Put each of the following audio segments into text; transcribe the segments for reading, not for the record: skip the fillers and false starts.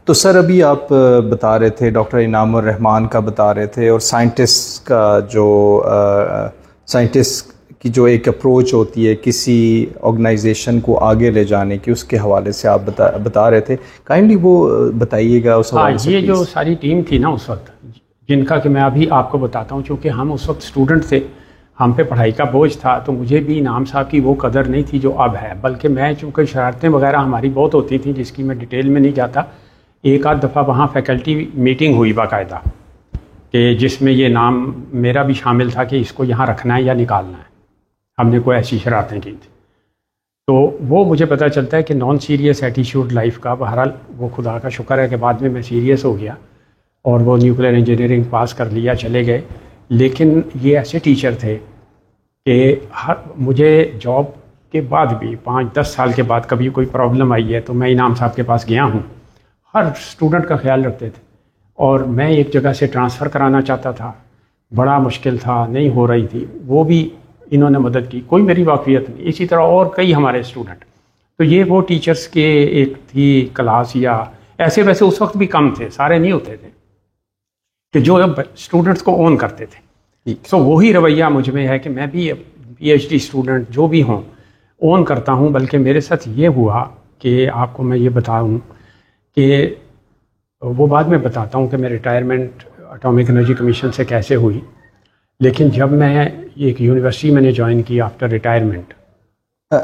तो सर अभी आप बता रहे थे, डॉक्टर इनामुर रहमान का बता रहे थे, और साइंटिस्ट का जो साइंटिस्ट की जो एक अप्रोच होती है किसी ऑर्गेनाइजेशन को आगे ले जाने की, उसके हवाले से आप बता रहे थे। काइंडली वो बताइएगा उस हवाले से। ये जो सारी टीम थी ना उस वक्त, जिनका कि मैं अभी आपको बताता हूँ, चूँकि हम उस वक्त स्टूडेंट थे, हम पे पढ़ाई का बोझ था, तो मुझे भी इनाम साहब की वो कदर नहीं थी जो अब है। बल्कि मैं चूँकि शरारतें वगैरह हमारी बहुत होती थी, जिसकी मैं डिटेल में नहीं जाता। एक आध दफ़ा वहाँ फैकल्टी मीटिंग हुई बाकायदा, कि जिसमें ये नाम मेरा भी शामिल था कि इसको यहाँ रखना है या निकालना है। हमने कोई ऐसी शरारतें की थी, तो वो मुझे पता चलता है कि नॉन सीरियस एटीट्यूड लाइफ का। बहरहाल वो खुदा का शुक्र है कि बाद में मैं सीरियस हो गया और वो न्यूक्लियर इंजीनियरिंग पास कर लिया, चले गए। लेकिन ये ऐसे टीचर थे कि मुझे जॉब के बाद भी 5-10 साल के बाद कभी कोई प्रॉब्लम आई है तो मैं इनाम साहब के पास गया हूँ। हर स्टूडेंट का ख्याल रखते थे। और मैं एक जगह से ट्रांसफ़र कराना चाहता था, बड़ा मुश्किल था, नहीं हो रही थी, वो भी इन्होंने मदद की। कोई मेरी वाकफियत नहीं। इसी तरह और कई हमारे स्टूडेंट। तो ये वो टीचर्स के एक थी क्लास, या ऐसे वैसे उस वक्त भी कम थे, सारे नहीं होते थे, कि जो स्टूडेंट्स को ओन करते थे। तो वही रवैया मुझ में है कि मैं भी PhD स्टूडेंट जो भी हों ओन करता हूँ। बल्कि मेरे साथ ये हुआ कि आपको मैं ये बताऊँ कि वो बाद में बताता हूँ कि मैं रिटायरमेंट एटॉमिक एनर्जी कमीशन से कैसे हुई। लेकिन जब मैं एक यूनिवर्सिटी मैंने ज्वाइन की आफ्टर रिटायरमेंट।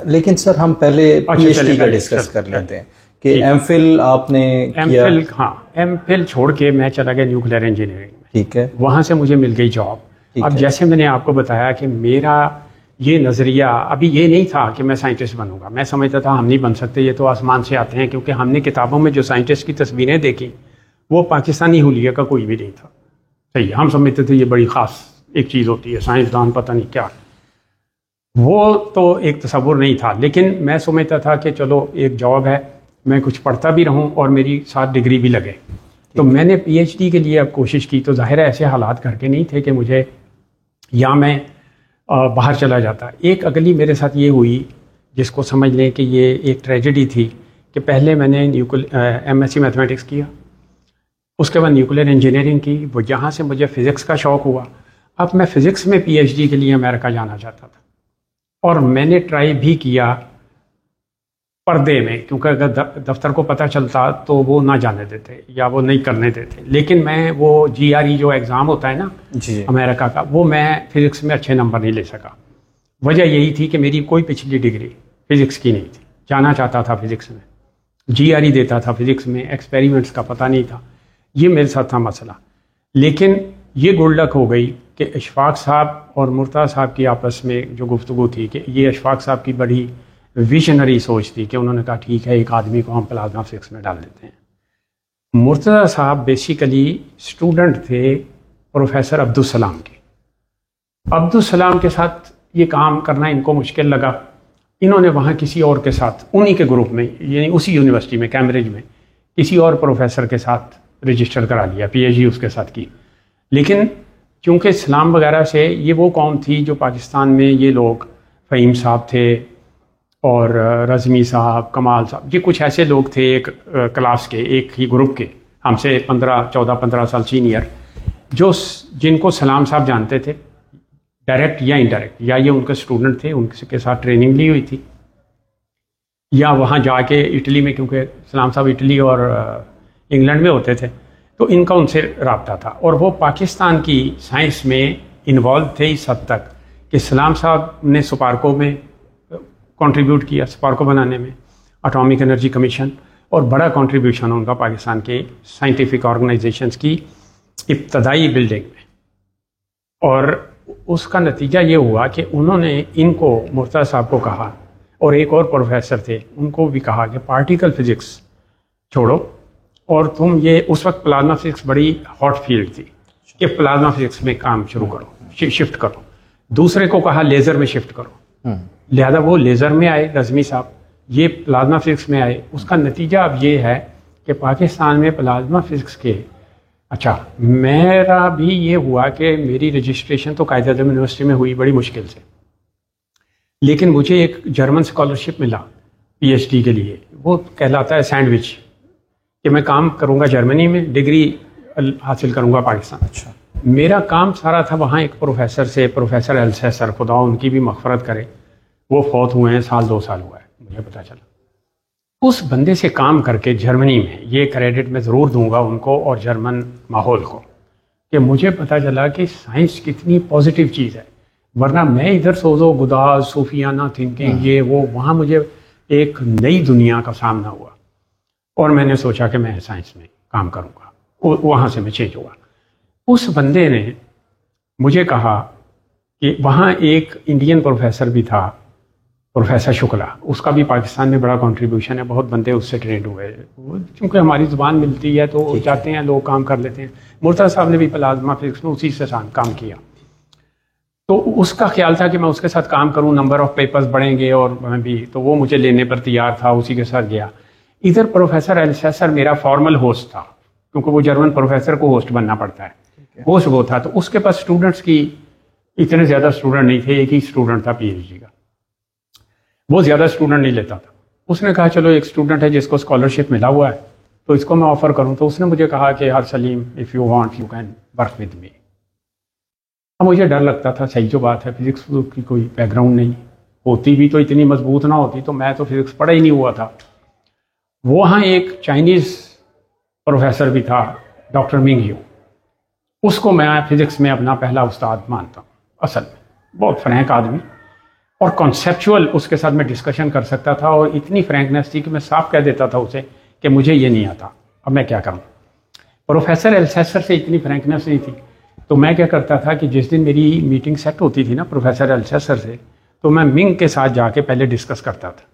लेकिन सर हम पहले PhD का डिस्कस कर लेते हैं कि एमफिल आपने किया। हाँ, एमफिल छोड़ के मैं चला गया न्यूक्लियर इंजीनियरिंग में। ठीक है। वहाँ से मुझे मिल गई जॉब। अब जैसे मैंने आपको बताया कि मेरा ये नज़रिया अभी ये नहीं था कि मैं साइंटिस्ट बनूंगा। मैं समझता था हम नहीं बन सकते, ये तो आसमान से आते हैं। क्योंकि हमने किताबों में जो साइंटिस्ट की तस्वीरें देखी वो पाकिस्तानी हुलिया का कोई भी नहीं था। सही, हम समझते थे ये बड़ी ख़ास एक चीज़ होती है, साइंसदान पता नहीं क्या। वो तो एक तस्वुर नहीं था। लेकिन मैं समझता था कि चलो एक जॉब है, मैं कुछ पढ़ता भी रहूं और मेरी साथ डिग्री भी लगे। तो मैंने PhD के लिए अब कोशिश की। तो जाहिर है ऐसे हालात घर के नहीं थे कि मुझे, या मैं बाहर चला जाता। एक अगली मेरे साथ ये हुई, जिसको समझ लें कि ये एक ट्रेजेडी थी, कि पहले मैंने MSc मैथमेटिक्स किया, उसके बाद न्यूक्लियर इंजीनियरिंग की। वो जहाँ से मुझे फ़िज़िक्स का शौक़ हुआ, अब मैं फ़िज़िक्स में PhD के लिए अमेरिका जाना चाहता था। और मैंने ट्राई भी किया पर्दे में, क्योंकि अगर दफ्तर को पता चलता तो वो ना जाने देते या वो नहीं करने देते। लेकिन मैं वो GRE जो एग्ज़ाम होता है ना जी, अमेरिका का, वो मैं फ़िज़िक्स में अच्छे नंबर नहीं ले सका। वजह यही थी कि मेरी कोई पिछली डिग्री फ़िज़िक्स की नहीं थी। जाना चाहता था फ़िज़िक्स में, GRE देता था फ़िज़िक्स में, एक्सपेरिमेंट्स का पता नहीं था। ये मेरे साथ था मसला। लेकिन ये गुड लक हो गई कि इशफाक साहब और मुर्तज़ा साहब की आपस में जो गुफ्तगू थी, कि ये इशफाक साहब की बड़ी विजनरी सोच थी कि उन्होंने कहा ठीक है, एक आदमी को हम प्लाज्मा फ़िज़िक्स में डाल देते हैं। मुर्तज़ा साहब बेसिकली स्टूडेंट थे प्रोफेसर अब्दुल सलाम के। अब्दुल सलाम के साथ ये काम करना इनको मुश्किल लगा। इन्होंने वहाँ किसी और के साथ, उन्हीं के ग्रुप में, यानी उसी यूनिवर्सिटी में कैम्ब्रिज में, किसी और प्रोफेसर के साथ रजिस्टर करा लिया, PhD उसके साथ की। लेकिन चूँकि इस्लाम वगैरह से, ये वो कौम थी जो पाकिस्तान में, ये लोग फ़हीम साहब थे और रज़मी साहब, कमाल साहब, ये कुछ ऐसे लोग थे एक क्लास के, एक ही ग्रुप के, हमसे 14-15 साल सीनियर, जो जिनको सलाम साहब जानते थे डायरेक्ट या इनडायरेक्ट, या ये उनके स्टूडेंट थे, उनके साथ ट्रेनिंग ली हुई थी, या वहाँ जाके इटली में, क्योंकि सलाम साहब इटली और इंग्लैंड में होते थे, तो इनका उनसे रब्ता था। और वो पाकिस्तान की साइंस में इन्वॉल्व थे इस हद तक कि सलाम साहब ने स्पार्को में कंट्रीब्यूट किया, स्पार्को बनाने में, एटॉमिक एनर्जी कमीशन, और बड़ा कंट्रीब्यूशन उनका पाकिस्तान के साइंटिफिक ऑर्गेनाइजेशंस की इब्तदाई बिल्डिंग में। और उसका नतीजा ये हुआ कि उन्होंने इनको, मुर्तज़ा साहब को कहा, और एक और प्रोफेसर थे, उनको भी कहा कि पार्टिकल फिज़िक्स छोड़ो और तुम ये, उस वक्त प्लाज्मा फिज़िक्स बड़ी हॉट फील्ड थी, कि प्लाज्मा फिज़िक्स में काम शुरू करो, शिफ्ट करो। दूसरे को कहा लेज़र में शिफ्ट करो, लिहाजा वो लेज़र में आए रज़मी साहब, ये प्लाज्मा फिज़िक्स में आए। उसका नतीजा अब ये है कि पाकिस्तान में प्लाज्मा फिज़िक्स के, अच्छा मेरा भी ये हुआ कि मेरी रजिस्ट्रेशन तो कायद-ए-आज़म यूनिवर्सिटी में हुई बड़ी मुश्किल से, लेकिन मुझे एक जर्मन स्कॉलरशिप मिला PhD के लिए। वो कहलाता है सैंडविच, कि मैं काम करूँगा जर्मनी में, डिग्री हासिल करूँगा पाकिस्तान। अच्छा। मेरा काम सारा था वहाँ एक प्रोफेसर से, प्रोफेसर एल्सेसर, खुदा उनकी भी मग़फ़रत करे, वो फौत हुए हैं, 1-2 साल हुआ है मुझे पता चला। उस बंदे से काम करके जर्मनी में, ये क्रेडिट मैं ज़रूर दूंगा उनको और जर्मन माहौल को, कि मुझे पता चला कि साइंस कितनी पॉजिटिव चीज़ है। वरना मैं इधर सोजो गुदाज सूफियाना थिंकिंग ये वो, वहाँ मुझे एक नई दुनिया का सामना हुआ और मैंने सोचा कि मैं साइंस में काम करूँगा। वहाँ से मैं चेंज हुआ। उस बंदे ने मुझे कहा कि वहाँ एक इंडियन प्रोफेसर भी था, प्रोफेसर शुक्ला, उसका भी पाकिस्तान में बड़ा कंट्रीब्यूशन है, बहुत बंदे उससे ट्रेंड हुए। क्योंकि हमारी ज़ुबान मिलती है तो जाते हैं लोग, काम कर लेते हैं। मुर्तज़ा साहब ने भी प्लाज्मा फिजिक्स में उसी से काम किया। तो उसका ख्याल था कि मैं उसके साथ काम करूं, नंबर ऑफ पेपर्स बढ़ेंगे और मैं भी, तो वो मुझे लेने पर तैयार था, उसी के साथ गया। इधर प्रोफेसर एल्सेसर मेरा फॉर्मल होस्ट था, क्योंकि वो जर्मन प्रोफेसर को होस्ट बनना पड़ता है, होस्ट वो था। तो उसके पास स्टूडेंट्स की इतने ज़्यादा स्टूडेंट नहीं थे, एक ही स्टूडेंट था पीएचडी का, वो ज़्यादा स्टूडेंट नहीं लेता था। उसने कहा चलो एक स्टूडेंट है जिसको स्कॉलरशिप मिला हुआ है तो इसको मैं ऑफ़र करूँ। तो उसने मुझे कहा कि यार Salim, if you want you can work with me. अब मुझे डर लगता था, सही जो बात है, फिजिक्स की कोई बैकग्राउंड नहीं, होती भी तो इतनी मजबूत ना होती, तो मैं तो फिजिक्स पढ़ा ही नहीं हुआ था। वहाँ एक चाइनीज़ प्रोफेसर भी था, डॉक्टर मिंग यू, उसको मैं फिजिक्स में अपना पहला उस्ताद मानता हूँ। असल में बहुत फ्रैंक आदमी और कॉन्सेप्चुअल, उसके साथ मैं डिस्कशन कर सकता था और इतनी फ्रैंकनेस थी कि मैं साफ कह देता था उसे कि मुझे ये नहीं आता, अब मैं क्या करूँ। प्रोफेसर एल्सेसर से इतनी फ्रैंकनेस नहीं थी। तो मैं क्या करता था कि जिस दिन मेरी मीटिंग सेट होती थी ना प्रोफेसर एल्सेसर से, तो मैं मिंग के साथ जाके पहले डिस्कस करता था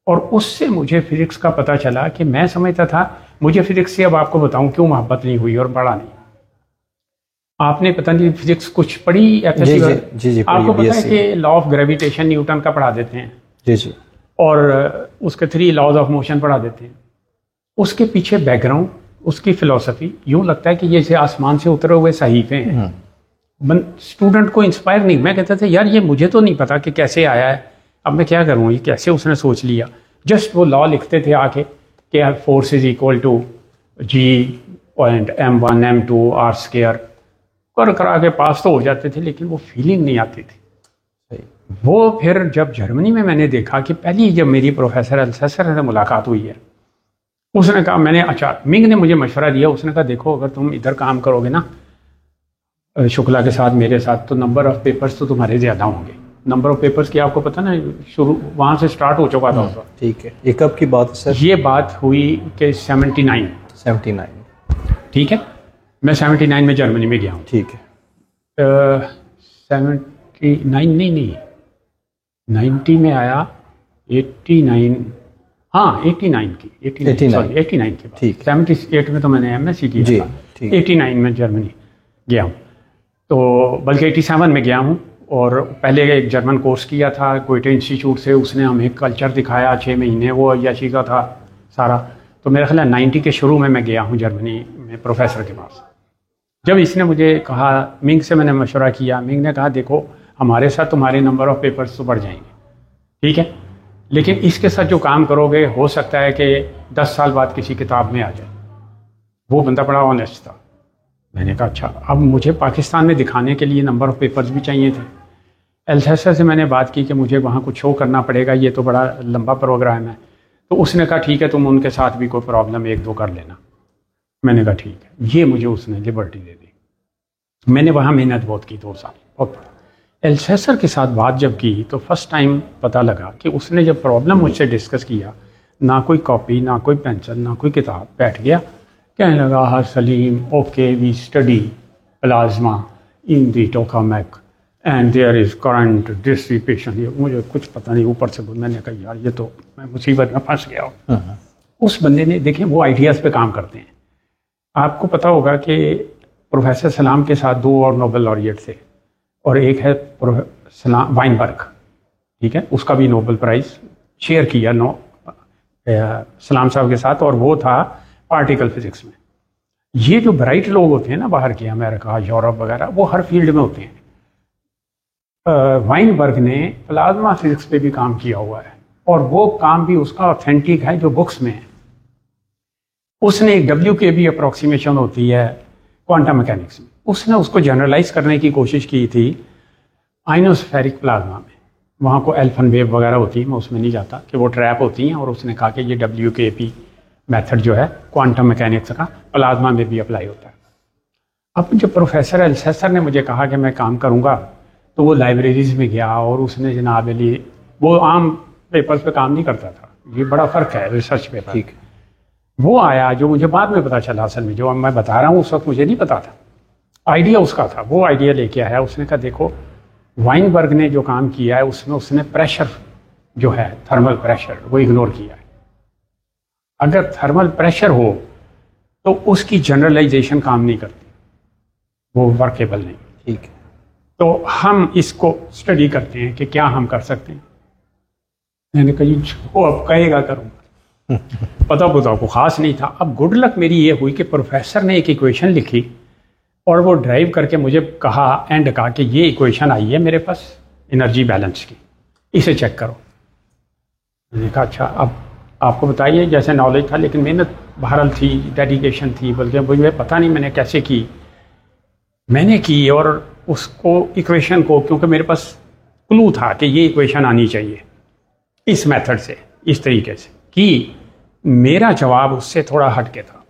और उससे मुझे फिजिक्स का पता चला कि मैं समझता था, मुझे फिजिक्स से अब आपको बताऊं क्यों मोहब्बत नहीं हुई और पढ़ा नहीं। आपने पता नहीं फिजिक्स कुछ पढ़ी? जी, आपको पता है कि लॉ ऑफ ग्रेविटेशन न्यूटन का पढ़ा देते हैं जी, और उसके 3 लॉज ऑफ मोशन पढ़ा देते हैं। उसके पीछे बैकग्राउंड, उसकी फिलॉसफी, यूं लगता है कि ये से आसमान से उतरे हुए सहीफे हैं। स्टूडेंट को इंस्पायर नहीं, मैं कहता था यार ये मुझे तो नहीं पता कि कैसे आया है, अब मैं क्या करूँ, ये कैसे उसने सोच लिया। जस्ट वो लॉ लिखते थे आके कि force is equal to G point m1 m2 r square, कर करा के पास तो हो जाते थे, लेकिन वो फीलिंग नहीं आती थी। वो फिर जब जर्मनी में मैंने देखा कि पहली जब मेरी प्रोफेसर एल्सेसर से मुलाकात हुई है, उसने कहा, मैंने अच्छा, मिंग ने मुझे मशवरा दिया, उसने कहा देखो अगर तुम इधर काम करोगे ना शुक्ला के साथ मेरे साथ, तो नंबर ऑफ पेपर्स तो तुम्हारे ज़्यादा होंगे। नंबर ऑफ पेपर्स की आपको पता ना, शुरू वहाँ से स्टार्ट हो चुका था उस वक्त। ठीक है, ये कब की बात है सर? ये बात हुई कि 79। ठीक है, मैं 79 में जर्मनी में गया हूँ। ठीक है। 79 नहीं 90 में आया, 89, हाँ 89 की बात। ठीक। 78 में तो मैंने एमएससी किया जी, था, ठीक। 89 में जर्मनी गया हूँ, तो बल्कि 87 में गया हूँ। और पहले एक जर्मन कोर्स किया था गोएटे इंस्टीट्यूट से, उसने हमें कल्चर दिखाया 6 महीने, वो अय्याशी का था सारा। तो मेरा ख्याल है 90 के शुरू में मैं गया हूँ जर्मनी में प्रोफेसर के पास। जब इसने मुझे कहा, मिंग से मैंने मशवरा किया, मिंग ने कहा देखो हमारे साथ तुम्हारे नंबर ऑफ पेपर्स तो बढ़ जाएंगे, ठीक है, लेकिन इसके साथ जो काम करोगे हो सकता है कि 10 साल बाद किसी किताब में आ जाए। वो बंदा बड़ा ऑनेस्ट था। मैंने कहा अच्छा, अब मुझे पाकिस्तान में दिखाने के लिए नंबर ऑफ पेपर्स भी चाहिए थे। एल्सेसर से मैंने बात की कि मुझे वहाँ कुछ शो करना पड़ेगा, ये तो बड़ा लंबा प्रोग्राम है। तो उसने कहा ठीक है, तुम उनके साथ भी कोई प्रॉब्लम 1-2 कर लेना। मैंने कहा ठीक है। ये मुझे उसने लिबर्टी दे दी। मैंने वहाँ मेहनत बहुत की, 2 साल बहुत। एल्सेसर के साथ बात जब की तो फर्स्ट टाइम पता लगा कि उसने जब प्रॉब्लम मुझसे डिस्कस किया, ना कोई कॉपी, ना कोई पेंसिल, ना कोई किताब, बैठ गया, कहने लगा हाँ Salim, okay we study plasma in the tokamak and there is current dissipation. ये मुझे कुछ पता नहीं, ऊपर से मैंने कहा यार ये तो मैं मुसीबत में फंस गया हूँ। उस बंदे ने, देखें वो आइडियाज़ पे काम करते हैं। आपको पता होगा कि प्रोफेसर सलाम के साथ 2 और नोबेल लॉरिएट थे, और एक है वाइनबर्ग, ठीक है, उसका भी नोबेल प्राइज़ शेयर किया सलाम साहब के साथ, और वो था पार्टिकल फिजिक्स में। ये जो ब्राइट लोग होते हैं ना बाहर के, अमेरिका, यूरोप वगैरह, वो हर फील्ड में होते हैं। वाइनबर्ग ने प्लाज्मा फिजिक्स पे भी काम किया हुआ है, और वो काम भी उसका ऑथेंटिक है जो बुक्स में है। उसने WKB अप्रॉक्सीमेशन होती है क्वांटम मैकेनिक्स में, उसने उसको जनरलाइज करने की कोशिश की थी आइनोस्फेरिक प्लाज्मा में। वहाँ को एल्फन वेव वगैरह होती है, मैं उसमें नहीं जाता कि वो ट्रैप होती हैं, और उसने कहा कि ये WKB मेथड जो है क्वांटम मैकेनिक्स का प्लाज्मा में भी अप्लाई होता है। अब जब प्रोफेसर अल्सेसर ने मुझे कहा कि मैं काम करूँगा, तो वो लाइब्रेरीज में गया और उसने जनाब अली, वो आम पेपर्स पे काम नहीं करता था, ये बड़ा फ़र्क है रिसर्च पेपर। ठीक। वो आया, जो मुझे बाद में पता चला, असल में जो मैं बता रहा हूँ उस वक्त मुझे नहीं पता था, आइडिया उसका था, वो आइडिया लेके आया। उसने कहा देखो वाइनबर्ग ने जो काम किया है उसमें उसने प्रेशर जो है, थर्मल प्रेशर, वो इग्नोर किया है। अगर थर्मल प्रेशर हो तो उसकी जनरलाइजेशन काम नहीं करती, वो वर्केबल नहीं। ठीक है। तो हम इसको स्टडी करते हैं कि क्या हम कर सकते हैं। मैंने कहा जी वो अब कहेगा करूँगा। पता को ख़ास नहीं था। अब गुड लक मेरी ये हुई कि प्रोफेसर ने एक इक्वेशन लिखी और वो ड्राइव करके मुझे कहा कि ये इक्वेशन आई है मेरे पास एनर्जी बैलेंस की, इसे चेक करो। मैंने कहा अच्छा अब आपको बताइए, जैसे नॉलेज था लेकिन मेहनत बहरहाल थी, डेडिकेशन थी, बल्कि मुझे पता नहीं मैंने कैसे की, मैंने की। और उसको इक्वेशन को, क्योंकि मेरे पास क्लू था कि ये इक्वेशन आनी चाहिए इस मेथड से, इस तरीके से, कि मेरा जवाब उससे थोड़ा हट के था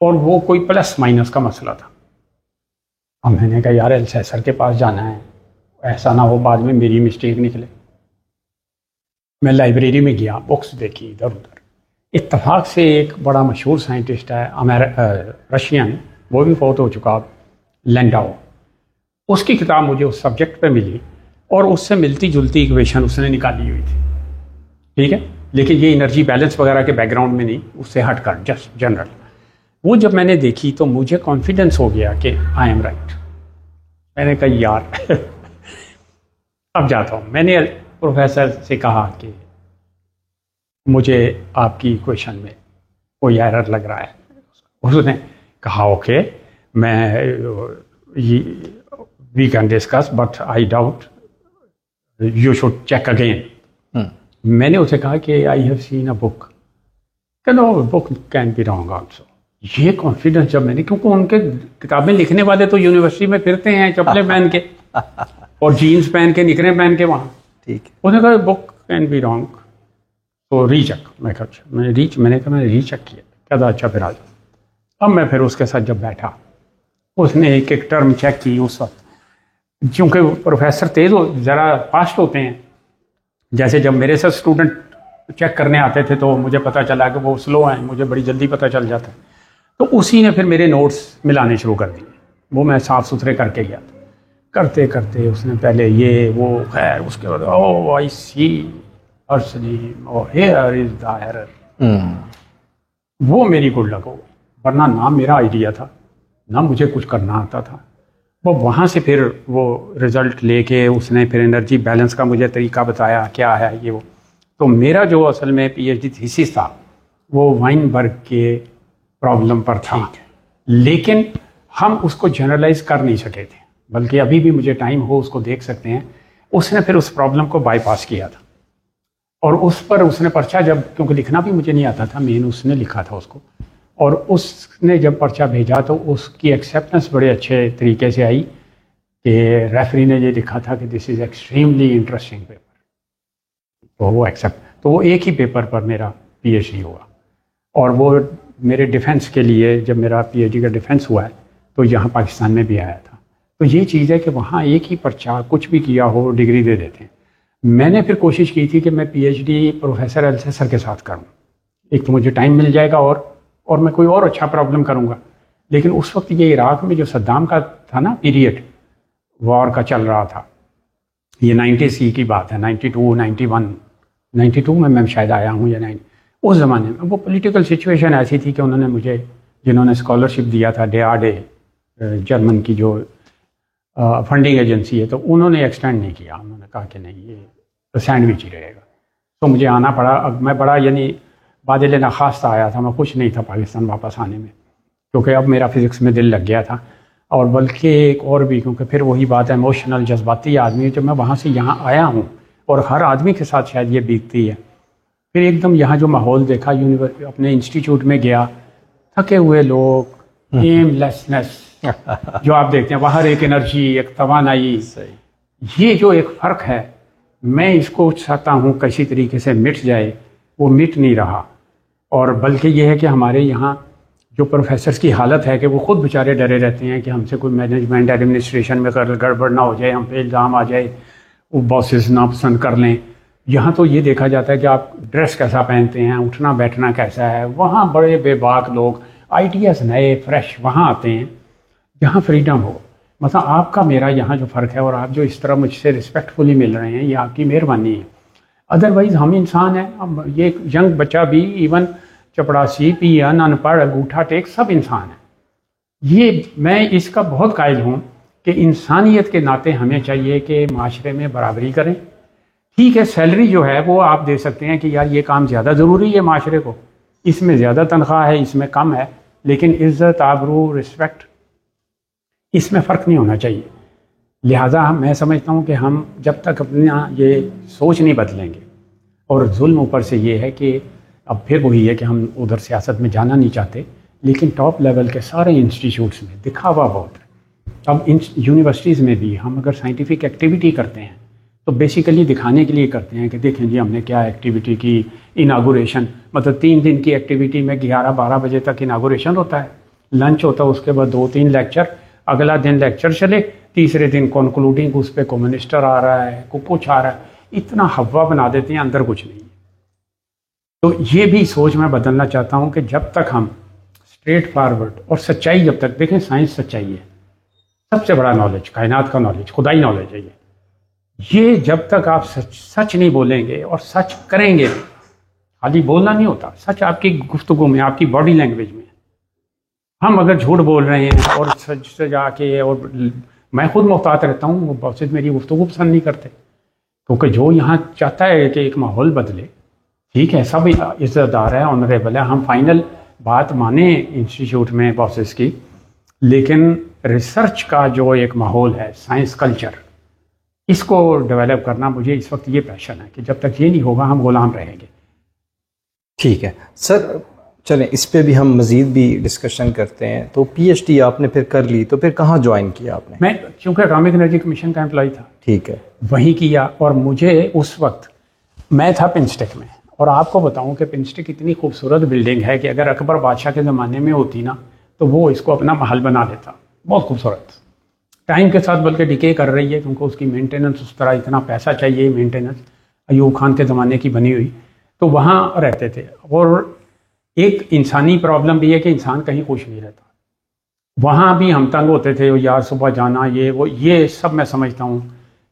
और वो कोई प्लस माइनस का मसला था। अब मैंने कहा यार अल्सेसर के पास जाना है, ऐसा ना हो बाद में मेरी मिस्टेक निकले। मैं लाइब्रेरी में गया, बुक्स देखी इधर उधर। इत्तेफाक से एक बड़ा मशहूर साइंटिस्ट है रशियन, वो भी फौत हो चुका, लैंडाओ, उसकी किताब मुझे उस सब्जेक्ट पे मिली और उससे मिलती जुलती इक्वेशन उसने निकाली हुई थी। ठीक है, लेकिन ये एनर्जी बैलेंस वगैरह के बैकग्राउंड में नहीं, उससे हटकर जस्ट जनरल। वो जब मैंने देखी तो मुझे कॉन्फिडेंस हो गया कि आई एम राइट। मैंने कहा यार अब जाता हूँ। मैंने प्रोफेसर से कहा कि मुझे आपकी इक्वेशन में कोई एरर लग रहा है। उसने कहा ओके, मैं we can discuss but I doubt you should check again. मैंने उसे कहा कि I have seen a book, no book can be wrong also. ये कॉन्फिडेंस जब मैंने, क्योंकि उनके किताबें लिखने वाले तो यूनिवर्सिटी में फिरते हैं चप्पलें पहन के और जीन्स पहन के, निकरें पहन के वहाँ। ठीक। उसने कहा बुक कैन बी रॉन्ग तो रीचेक। मैं कहा मैंने रीचेक किया। कहता अच्छा फिर आ जाओ। अब मैं फिर उसके साथ जब बैठा, उसने एक एक टर्म चेक की। उस वक्त क्योंकि प्रोफेसर तेज़ ज़रा फास्ट होते हैं, जैसे जब मेरे साथ स्टूडेंट चेक करने आते थे तो मुझे पता चला कि वो स्लो हैं, मुझे बड़ी जल्दी पता चल जाता है। तो उसी ने फिर मेरे नोट्स मिलाने शुरू कर दिए, वो मैं साफ़ सुथरे करके गया था। करते करते उसने पहले ये वो, खैर उसके बाद ओ आई सी अर्सनीम और हियर इज द एरर। वो मेरी गुड लक हो गई, वरना ना मेरा आइडिया था ना मुझे कुछ करना आता था। वो वहाँ से फिर वो रिज़ल्ट लेके उसने फिर एनर्जी बैलेंस का मुझे तरीका बताया क्या है ये वो। तो मेरा जो असल में PhD थीसिस था वो वाइनबर्ग के प्रॉब्लम पर था, लेकिन हम उसको जनरलाइज कर नहीं सके थे, बल्कि अभी भी मुझे टाइम हो उसको देख सकते हैं। उसने फिर उस प्रॉब्लम को बाईपास किया था और उस पर उसने पर्चा, जब क्योंकि लिखना भी मुझे नहीं आता था, मेन उसने लिखा था उसको, और उसने जब पर्चा भेजा तो उसकी एक्सेप्टेंस बड़े अच्छे तरीके से आई कि रेफरी ने ये लिखा था कि this is extremely interesting paper, तो वो एक्सेप्ट। तो वो एक ही पेपर पर मेरा PhD हुआ और वो मेरे डिफेंस के लिए, जब मेरा PhD का डिफेंस हुआ है तो यहाँ पाकिस्तान में भी आया था। तो ये चीज़ है कि वहाँ एक ही पर्चा कुछ भी किया हो डिग्री दे देते हैं। मैंने फिर कोशिश की थी कि मैं PhD प्रोफेसर अल्सेसर के साथ करूँ, एक तो मुझे टाइम मिल जाएगा और मैं कोई और अच्छा प्रॉब्लम करूँगा। लेकिन उस वक्त ये इराक़ में जो सद्दाम का था ना पीरियड, वॉर का चल रहा था, ये 90 की बात है, 92, 91, 92 में मैं शायद आया हूँ या 9। उस ज़माने में वो पॉलिटिकल सिचुएशन ऐसी थी कि उन्होंने मुझे, जिन्होंने स्कॉलरशिप दिया था DAAD जर्मन की जो फंडिंग एजेंसी है, तो उन्होंने एक्सटेंड नहीं किया। उन्होंने कहा कि नहीं ये तो सैंडविच ही रहेगा। तो मुझे आना पड़ा। अब मैं बड़ा यानी बादल नाखास्ता आया था, मैं खुश नहीं था पाकिस्तान वापस आने में, क्योंकि अब मेरा फिज़िक्स में दिल लग गया था। और बल्कि एक और भी, क्योंकि फिर वही बात है, इमोशनल जज्बाती आदमी, जब मैं वहाँ से यहाँ आया हूँ और हर आदमी के साथ शायद ये बीतती है फिर एकदम यहाँ जो माहौल देखा, अपने इंस्टीट्यूट में गया, थके हुए लोग, एमलेसनेस जो आप देखते हैं, बाहर एक एनर्जी, एक तवानाई, ये जो एक फ़र्क है, मैं इसको चाहता हूँ किसी तरीके से मिट जाए। वो मिट नहीं रहा, और बल्कि ये है कि हमारे यहाँ जो प्रोफेसर्स की हालत है कि वो खुद बेचारे डरे रहते हैं कि हमसे कोई मैनेजमेंट एडमिनिस्ट्रेशन में गड़बड़ ना हो जाए, हम पे इल्ज़ाम आ जाए, वो बॉसेस नापसंद कर लें। यहाँ तो ये देखा जाता है कि आप ड्रेस कैसा पहनते हैं, उठना बैठना कैसा है। वहाँ बड़े बेबाक लोग, आइडियाज़ नए फ्रेश वहाँ आते हैं जहाँ फ्रीडम हो। मतलब आपका मेरा यहाँ जो फ़र्क है, और आप जो इस तरह मुझसे रिस्पेक्टफुली मिल रहे हैं, ये आपकी मेहरबानी है। अदरवाइज़ हम इंसान हैं, हम ये यंग बच्चा भी, इवन चपड़ासी, पियन, अनपढ़, अंगूठा टेक, सब इंसान हैं। ये मैं इसका बहुत कायल हूँ कि इंसानियत के नाते हमें चाहिए कि माशरे में बराबरी करें। ठीक है, सैलरी जो है वो आप दे सकते हैं कि यार ये काम ज़्यादा ज़रूरी है माशरे को, इसमें ज़्यादा तनख्वाह है, इसमें कम है, लेकिन इज़्ज़त, आबरू, रिस्पेक्ट, इसमें फ़र्क नहीं होना चाहिए। लिहाजा मैं समझता हूँ कि हम जब तक अपना ये सोच नहीं बदलेंगे, और जुल्म ऊपर से ये है कि अब फिर वही है कि हम उधर सियासत में जाना नहीं चाहते, लेकिन टॉप लेवल के सारे इंस्टीट्यूट्स में दिखावा बहुत है। अब इन यूनिवर्सिटीज़ में भी हम अगर साइंटिफिक एक्टिविटी करते हैं तो बेसिकली दिखाने के लिए करते हैं कि देखें जी हमने क्या एक्टिविटी की। इनागुरेशन, मतलब 3 दिन की एक्टिविटी में 11-12 बजे तक इनागुरेशन होता है, लंच होता है, उसके बाद 2-3 लेक्चर, अगला दिन लेक्चर चले, तीसरे दिन कंक्लूडिंग, उस पर को मिनिस्टर आ रहा है, को कुछ आ रहा है, इतना हवा बना देते हैं, अंदर कुछ नहीं है। तो ये भी सोच मैं बदलना चाहता हूँ कि जब तक हम स्ट्रेट फॉरवर्ड और सच्चाई, जब तक देखें साइंस सच्चाई है, सबसे बड़ा नॉलेज, कायनात का नॉलेज, खुदाई नॉलेज है ये जब तक आप सच नहीं बोलेंगे और सच करेंगे, खाली बोलना नहीं होता, सच आपकी गुफ्तगू में, आपकी बॉडी लैंग्वेज में। हम अगर झूठ बोल रहे हैं और सच सजा के, और मैं खुद मोहतात रहता हूँ, वो बॉसेस मेरी गुफ्तगू पसंद नहीं करते, क्योंकि जो यहाँ चाहता है कि एक माहौल बदले, ठीक है, सब इज्जतदार है, ऑनरेबल है, हम फाइनल बात माने इंस्टीट्यूट में बॉसेस की, लेकिन रिसर्च का जो एक माहौल है, साइंस कल्चर, इसको डेवलप करना, मुझे इस वक्त ये पैशन है कि जब तक ये नहीं होगा हम गुलाम रहेंगे। ठीक है सर, चलें इस पे भी हम मज़ीद भी डिस्कशन करते हैं। तो पीएचडी आपने फिर कर ली, तो फिर कहाँ ज्वाइन किया आपने? मैं चूँकि एटॉमिक एनर्जी कमीशन का एम्प्लॉय था, ठीक है, वहीं किया। और मुझे उस वक्त, मैं था पिंस्टेक में, और आपको बताऊं कि पिंस्टेक इतनी खूबसूरत बिल्डिंग है कि अगर अकबर बादशाह के ज़माने में होती ना तो वो इसको अपना महल बना देता। बहुत खूबसूरत, टाइम के साथ बल्कि डिके कर रही है, क्योंकि उसकी मेंटेनेंस, उस तरह इतना पैसा चाहिए मेंटेनेंस, अयूब खान के ज़माने की बनी हुई, तो वहाँ रहते थे। और एक इंसानी प्रॉब्लम भी है कि इंसान कहीं खुश नहीं रहता, वहाँ भी हम तंग होते थे, यार सुबह जाना, ये वो, ये सब मैं समझता हूँ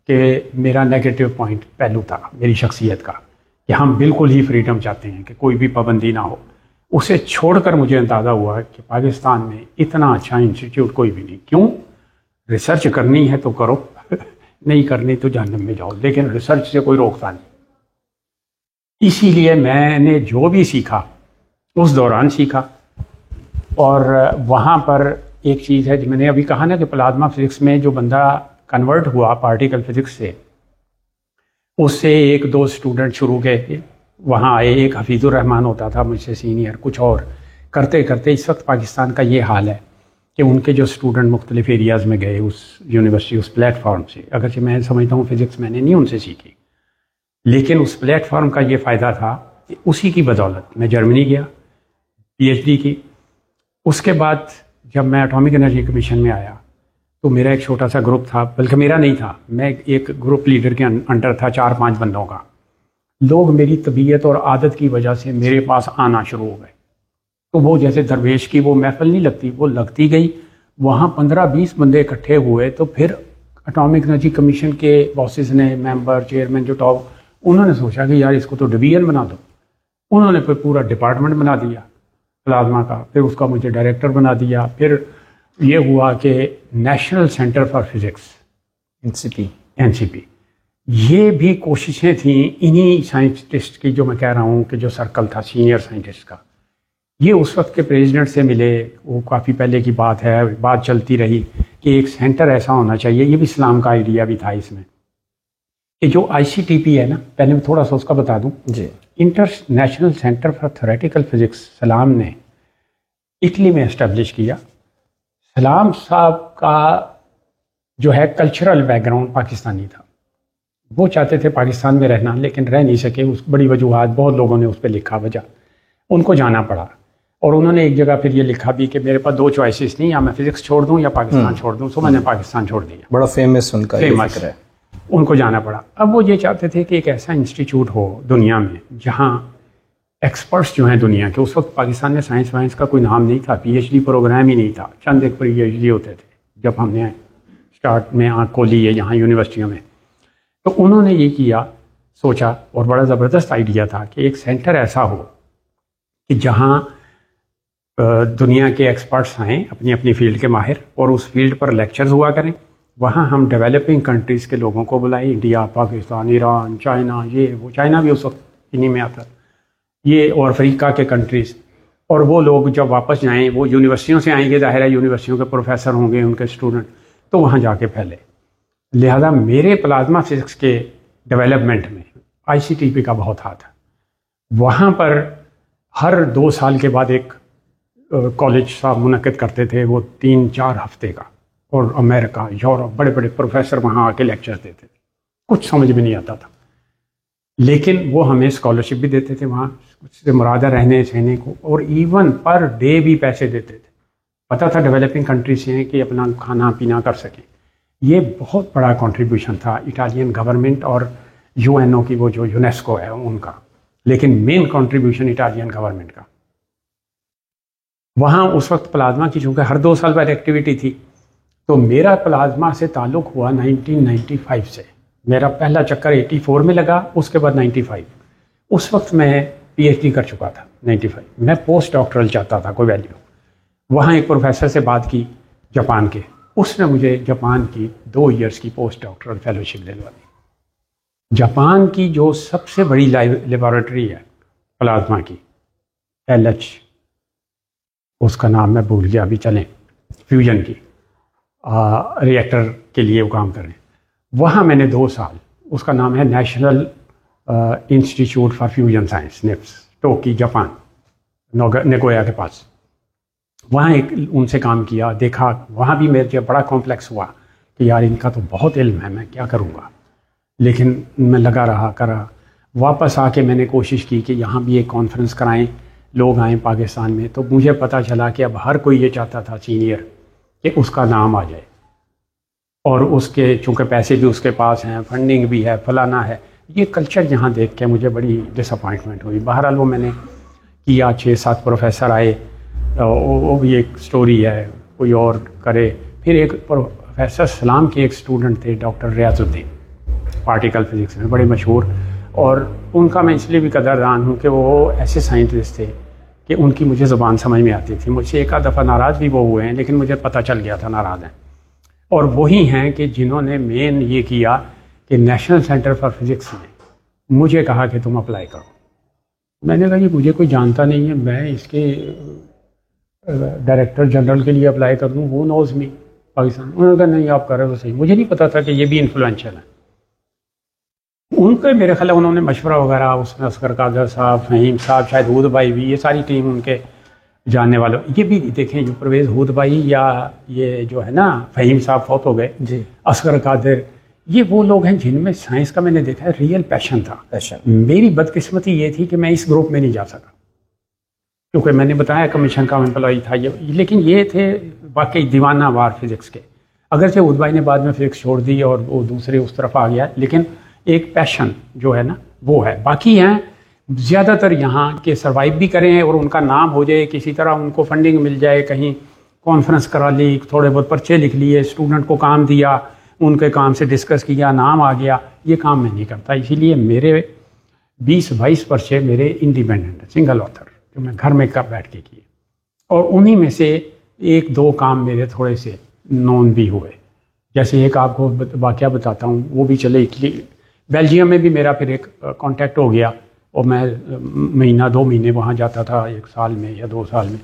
कि मेरा नेगेटिव पॉइंट पहलू था मेरी शख्सियत का, कि हम बिल्कुल ही फ्रीडम चाहते हैं कि कोई भी पाबंदी ना हो। उसे छोड़कर मुझे अंदाज़ा हुआ कि पाकिस्तान में इतना अच्छा इंस्टीट्यूट कोई भी नहीं। क्यों? रिसर्च करनी है तो करो, नहीं करनी तो जहन्नम में जाओ, लेकिन रिसर्च से कोई रोकता नहीं। इसीलिए मैंने जो भी सीखा उस दौरान सीखा। और वहाँ पर एक चीज़ है जो मैंने अभी कहा ना कि प्लाज्मा फिजिक्स में जो बंदा कन्वर्ट हुआ पार्टिकल फिजिक्स से, उससे 1-2 स्टूडेंट शुरू के वहाँ आए। एक हफीज़ुर रहमान होता था मुझसे सीनियर, कुछ और करते करते इस वक्त पाकिस्तान का ये हाल है कि उनके जो स्टूडेंट मुख्तलिफ एरियाज़ में गए उस यूनिवर्सिटी, उस प्लेटफॉर्म से। अगरचे मैं समझता हूँ फिज़िक्स मैंने नहीं उनसे सीखी, लेकिन उस प्लेटफॉर्म का ये फ़ायदा था कि उसी की बदौलत मैं जर्मनी गया, पीएचडी की। उसके बाद जब मैं एटॉमिक एनर्जी कमीशन में आया तो मेरा एक छोटा सा ग्रुप था, बल्कि मेरा नहीं था, मैं एक ग्रुप लीडर के अंडर था, 4-5 बंदों का। लोग मेरी तबीयत और आदत की वजह से मेरे पास आना शुरू हो गए। तो वो जैसे दरवेश की वो महफिल नहीं लगती, वो लगती गई। वहाँ 15-20 बंदे इकट्ठे हुए, तो फिर एटॉमिक एनर्जी कमीशन के बॉसेस ने, मेंबर, चेयरमैन जो टॉप, उन्होंने सोचा कि यार इसको तो डिवीजन बना दो। उन्होंने फिर पूरा डिपार्टमेंट बना दिया प्लाज्मा का, फिर उसका मुझे डायरेक्टर बना दिया। फिर ये हुआ कि national centre for physics, NCP, ये भी कोशिशें थी इन्हीं साइंटिस्ट की, जो मैं कह रहा हूँ कि जो सर्कल था सीनियर साइंटिस्ट का। ये उस वक्त के प्रेसिडेंट से मिले, वो काफ़ी पहले की बात है, बात चलती रही कि एक सेंटर ऐसा होना चाहिए। ये भी इस्लाम का आइडिया भी था इसमें, कि जो आईसीटीपी है ना, पहले मैं थोड़ा सा उसका बता दूं जी। International centre for theoretical physics Salam ने इटली में इस्टेब्लिश किया। सलाम साहब का जो है कल्चरल बैकग्राउंड पाकिस्तानी था। वो चाहते थे पाकिस्तान में रहना, लेकिन रह नहीं सके। उस बड़ी वजूहात, बहुत लोगों ने उस पर लिखा, वजह उनको जाना पड़ा। और उन्होंने एक जगह फिर ये लिखा भी कि मेरे पास दो चॉइसेस नहीं, या मैं फिजिक्स छोड़ दूं या पाकिस्तान छोड़ दूं। तो मैंने पाकिस्तान छोड़ दिया। बड़ा फेमस उनका फेमस है, उनको जाना पड़ा। अब वो ये चाहते थे कि एक ऐसा इंस्टीट्यूट हो दुनिया में जहाँ एक्सपर्ट्स जो हैं दुनिया के, उस वक्त पाकिस्तान में साइंस वाइंस का कोई नाम नहीं था, पीएचडी प्रोग्राम ही नहीं था, चंद एक पीएचडी होते थे जब हमने स्टार्ट में आँख खोली है यहाँ यूनिवर्सिटियों में। तो उन्होंने ये किया, सोचा, और बड़ा ज़बरदस्त आइडिया था कि एक सेंटर ऐसा हो कि जहाँ दुनिया के एक्सपर्ट्स आएँ, अपनी अपनी फील्ड के माहिर, और उस फील्ड पर लेक्चर्स हुआ करें। वहाँ हम डेवलपिंग कंट्रीज़ के लोगों को बुलाएं, इंडिया, पाकिस्तान, ईरान, चाइना, ये वो, चाइना भी उस वक्त इन्हीं में आता, ये, और अफ्रीका के कंट्रीज़। और वो लोग जब वापस जाएं, वो यूनिवर्सिटियों से आएंगे, ज़ाहिर है यूनिवर्सिटियों के प्रोफेसर होंगे, उनके स्टूडेंट, तो वहाँ जाके फैले। लिहाजा मेरे प्लाज्मा फिजिक्स के डेवलपमेंट में आईसीटीपी का बहुत हाथ है। वहाँ पर हर 2 साल के बाद एक कॉलेज साहब मुनक्किद करते थे, वो 3-4 हफ्ते का, और अमेरिका, यूरोप, बड़े बड़े प्रोफेसर वहाँ आके लेक्चर देते थे। कुछ समझ में नहीं आता था, लेकिन वो हमें स्कॉलरशिप भी देते थे वहाँ, उससे मुरादा रहने सहने को, और इवन पर डे भी पैसे देते थे। पता था डेवलपिंग कंट्री से हैं कि अपना खाना पीना कर सकें। ये बहुत बड़ा कंट्रीब्यूशन था इटालियन गवर्नमेंट और यूएनओ की, वो जो यूनेस्को है उनका, लेकिन मेन कंट्रीब्यूशन इटालियन गवर्नमेंट का। वहाँ उस वक्त प्लाज्मा की चूँकि हर 2 साल बाद एक्टिविटी थी, तो मेरा प्लाज्मा से ताल्लुक़ हुआ 1995 से। मेरा पहला चक्कर 84 में लगा, उसके बाद 95। उस वक्त मैं पीएचडी कर चुका था 95। मैं पोस्ट डॉक्टरल चाहता था, कोई वैल्यू। वहाँ एक प्रोफेसर से बात की जापान के, उसने मुझे जापान की 2 इयर्स की पोस्ट डॉक्टरल फेलोशिप दिलवा दी। जापान की जो सबसे बड़ी लेबॉरेटरी है प्लाज्मा की, LH, उसका नाम मैं भूल गया अभी, चलें, फ्यूजन की रिएक्टर के लिए वो काम कर रहे हैं। वहाँ मैंने 2 साल, उसका नाम है national institute for fusion science, NIFS, Toki, Japan, Nagoya के पास। वहाँ एक उनसे काम किया, देखा। वहाँ भी मेरे बड़ा कॉम्प्लेक्स हुआ कि यार इनका तो बहुत इल्म है, मैं क्या करूँगा। लेकिन मैं लगा रहा, करा। वापस आके मैंने कोशिश की कि यहाँ भी एक कॉन्फ्रेंस कराएं, लोग आएँ पाकिस्तान में। तो मुझे पता चला कि अब हर कोई ये चाहता था सीनियर कि उसका नाम आ जाए, और उसके चूँकि पैसे भी उसके पास हैं, फंडिंग भी है, फलाना है। ये कल्चर यहाँ देख के मुझे बड़ी डिसअपॉइंटमेंट हुई। बहरहाल वो मैंने किया, 6-7 प्रोफेसर आए, वो भी एक स्टोरी है, कोई और करे। फिर एक प्रोफेसर सलाम के एक स्टूडेंट थे, डॉक्टर रियाजुद्दीन, पार्टिकल फिजिक्स में बड़े मशहूर, और उनका मैं इसलिए भी कदरदान हूँ कि वो ऐसे साइंटिस्ट थे कि उनकी मुझे ज़ुबान समझ में आती थी। मुझसे एक आध दफ़ा नाराज़ भी वो हुए हैं, लेकिन मुझे पता चल गया था नाराज़ हैं। और वही हैं कि जिन्होंने मेन ये किया कि नेशनल सेंटर फॉर फिजिक्स ने मुझे कहा कि तुम अप्लाई करो। मैंने कहा कि मुझे कोई जानता नहीं है, मैं इसके डायरेक्टर जनरल के लिए अप्लाई कर दूँ, वो नोज़ मी पाकिस्तान। उन्होंने कहा नहीं, आप कर रहे हो सही। मुझे नहीं पता था कि ये भी इन्फ्लुएंशियल है। उनके मेरे ख्याल उन्होंने मशवरा वगैरह, उसमें असगर कादर साहब, फ़हीम साहब, शायद हूद भाई भी, ये सारी टीम उनके जानने वालों। ये भी देखें, जो परवेज़ हूद भाई या ये जो है ना फ़हीम साहब फौत हो गए जी, असगर कादर, ये वो लोग हैं जिनमें साइंस का मैंने देखा है रियल पैशन था। मेरी बदकिस्मती ये थी कि मैं इस ग्रुप में नहीं जा सका, क्योंकि मैंने बताया कमीशन का एम्प्लॉई था ये। लेकिन ये थे वाकई दीवाना वार फिज़िक्स के। अगरचे हूद भाई ने बाद में फिज़िक्स छोड़ दी और वो दूसरे उस तरफ आ गया, लेकिन एक पैशन जो है ना वो है। बाकी हैं ज़्यादातर यहाँ के सर्वाइव भी करें और उनका नाम हो जाए, किसी तरह उनको फंडिंग मिल जाए, कहीं कॉन्फ्रेंस करा ली, थोड़े बहुत पर्चे लिख लिए, स्टूडेंट को काम दिया, उनके काम से डिस्कस किया, नाम आ गया। ये काम मैं नहीं करता, इसीलिए मेरे 20-22 पर्चे मेरे इंडिपेंडेंट सिंगल ऑथर, जो मैं घर में कर बैठ के किए। और उन्हीं में से 1-2 काम मेरे थोड़े से नॉन भी हुए। जैसे एक आपको वाक़या बताता हूँ, वो भी चले इटली, बेल्जियम में भी मेरा फिर एक कांटेक्ट हो गया, और मैं 1-2 महीने वहाँ जाता था 1 साल में या 2 साल में।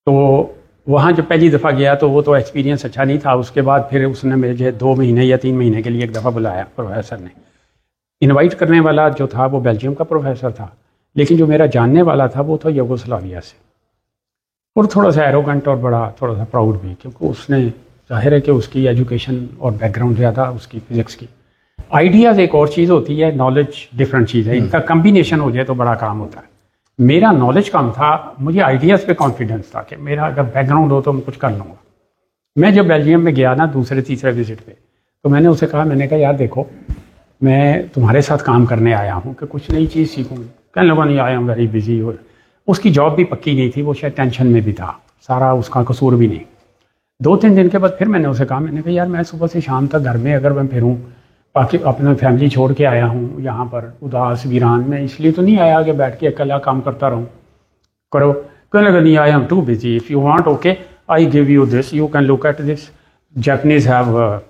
तो वहाँ जब पहली दफ़ा गया तो वो तो एक्सपीरियंस अच्छा नहीं था। उसके बाद फिर उसने मुझे 2 महीने या 3 महीने के लिए एक दफ़ा बुलाया प्रोफेसर ने। इनवाइट करने वाला जो था वो बेल्जियम का प्रोफेसर था, लेकिन जो मेरा जानने वाला था वो था यूगोस्लाविया से, और थोड़ा सा एरोगेंट और बड़ा थोड़ा सा प्राउड भी, क्योंकि उसने जाहिर है कि उसकी एजुकेशन और बैकग्राउंड ज़्यादा उसकी फिज़िक्स की। आइडियाज़ एक और चीज़ होती है, नॉलेज डिफरेंट चीज़ है, इनका कम्बिनेशन हो जाए तो बड़ा काम होता है। मेरा नॉलेज कम था, मुझे आइडियाज़ पे कॉन्फिडेंस था कि मेरा अगर बैकग्राउंड हो तो मैं कुछ कर लूँगा। मैं जब बेल्जियम में गया ना दूसरे तीसरे विजिट पे, तो मैंने उसे कहा, मैंने कहा यार देखो मैं तुम्हारे साथ काम करने आया हूँ कि कुछ नई चीज़ सीखूँगी। कहने लगा नहीं, आई एम वेरी बिजी। और उसकी जॉब भी पक्की नहीं थी, वो शायद टेंशन में भी था, सारा उसका कसूर भी नहीं। 2-3 दिन के बाद फिर मैंने उसे कहा, मैंने कहा यार मैं सुबह से शाम तक घर में अगर मैं फिरूँ, बाकी अपना फैमिली छोड़ के आया हूँ यहाँ पर उदास वीरान में, इसलिए तो नहीं आया कि बैठ के अकेला काम करता रहूँ, करो। कहने लगा नहीं, I am too busy, if you want okay I give you this, you can look at this, Japanese have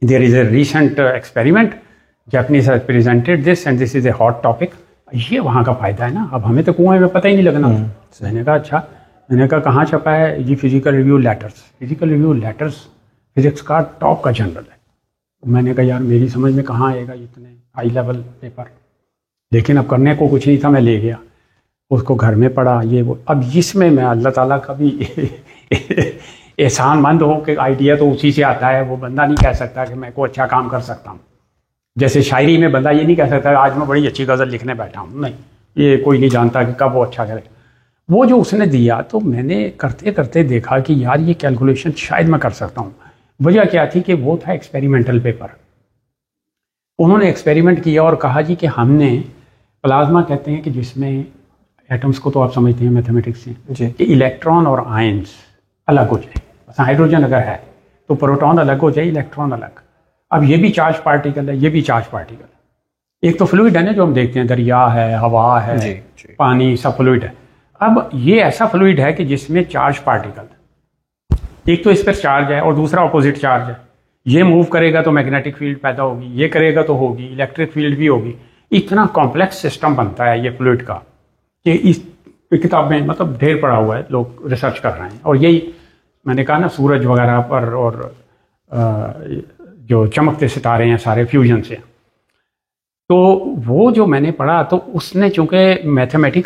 their is a recent experiment, Japanese have presented this and this is a hot topic. ये वहाँ का फ़ायदा है ना, अब हमें तो कुएं में पता ही नहीं लगना। मैंने कहा अच्छा, मैंने कहा कहाँ छपा है जी? Physical review letters. Physical review letters physics का टॉप का जर्नल है। मैंने कहा यार मेरी समझ में कहाँ आएगा इतने हाई लेवल पेपर, लेकिन अब करने को कुछ नहीं था, मैं ले गया उसको, घर में पढ़ा ये वो। अब इसमें मैं अल्लाह ताला का भी एहसानमंद हूँ कि आइडिया तो उसी से आता है, वो बंदा नहीं कह सकता कि मैं को अच्छा काम कर सकता हूँ। जैसे शायरी में बंदा ये नहीं कह सकता आज मैं बड़ी अच्छी गज़ल लिखने बैठा हूँ, नहीं, ये कोई नहीं जानता कि कब वो अच्छा करे। वो जो उसने दिया तो मैंने करते करते देखा कि यार ये कैलकुलेशन शायद मैं कर सकता हूँ। वजह क्या थी कि वो था एक्सपेरिमेंटल पेपर। उन्होंने एक्सपेरिमेंट किया और कहा जी कि हमने प्लाज्मा कहते हैं कि जिसमें एटम्स को तो आप समझते हैं मैथमेटिक्स से कि इलेक्ट्रॉन और आयंस अलग हो जाए, हाइड्रोजन अगर है तो प्रोटॉन अलग हो जाए, इलेक्ट्रॉन अलग। अब ये भी चार्ज पार्टिकल है, ये भी चार्ज पार्टिकल है। एक तो फ्लूइड है ना जो हम देखते हैं, दरिया है, हवा है, जी। पानी, सब फ्लूइड है। अब ये ऐसा फ्लूइड है कि जिसमें चार्ज पार्टिकल, एक तो इस पर चार्ज है और दूसरा अपोजिट चार्ज है। ये मूव करेगा तो मैग्नेटिक फील्ड पैदा होगी, ये करेगा तो होगी, इलेक्ट्रिक फील्ड भी होगी। इतना कॉम्प्लेक्स सिस्टम बनता है ये फ्लूइड का कि इस किताब में मतलब ढेर पड़ा हुआ है, लोग रिसर्च कर रहे हैं। और यही मैंने कहा ना, सूरज वगैरह पर और जो चमकते सितारे हैं सारे फ्यूजन से। तो वो जो मैंने पढ़ा तो उसने चूँकि मैथमेटिक्स